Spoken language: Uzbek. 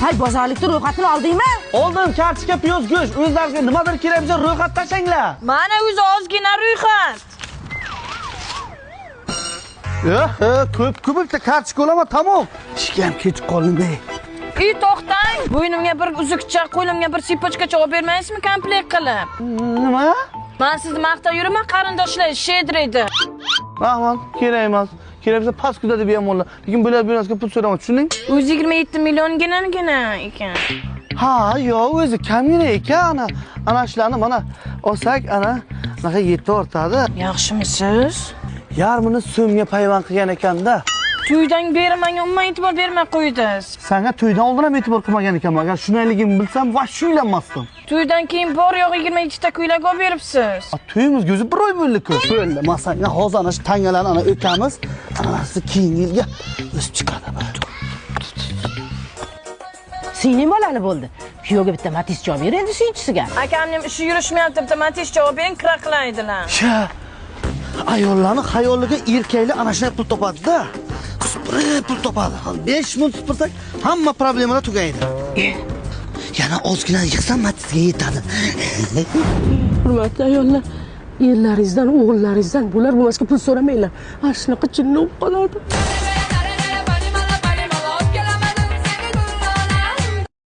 Hay bozorlikda ro'yxatini oldingmi? Oldim, kartoshka, piyoz, go'sht. O'zlariga nimadir kerak bo'lsa ro'yxat tashanglar. Mana o'zi ozgina ro'yxat. Ko'p bitta kartoshka olaman, tamom. Ishga ham kech qoldim. To'xtang. Bo'ynimga bir uzukcha, qo'limga bir sipochkacha olib bermaysizmi komplekt qilib? Nima? Men sizni maqtab yuraman, qarindoshlar shedraydi. Rahmat, kerak emas. Kerak bo'lsa past kuzatib beramanlar. Lekin bular berasga pul so'raman, tushuning? O'zi 27 millionginagina ekan. Ha, yo'q, o'zi kamgina ekan. Ana shularni mana olsak, anaqa 7 ortadi. Yaxshimisiz? Yarmini so'mga payvand qilgan ekanda. To'ydan beri menga umuman e'tibor bermay qo'ydingiz. Senga to'ydan oldin ham e'tibor qilmagan ekanman. Agar shunayligini bilsam, vosh uylanmasdim. To'ydan keyin bor yo'q 22 ta ko'ylak olib beribsiz. To'yimiz o'zi bir oy bo'ldi-ku. Bo'ldi. Masalan, hozir ana shu tangalarni ana o'kamiz, anasi keyingi yilga o'sib chiqadi. Singlim bolali bo'ldi. Kuyovga bitta Matiz javob ber endi suyunchisiga. Akamning ishi yurishmayapti, bitta Matiz javob bering, kiraqlaydilar. Ayollarning xayoliga erkaklar ana shunday pul topadi-da. Pul topadi. 5 ming supursak, hamma problemalar tugaydi. Yana ozgina yig'sam Matizga yetadi. Hurmatli ayollar, erlaringizdan, o'g'illaringizdan bular bo'lmasga pul so'ramanglar. Ana shunaqa jinni bo'lib qoladi.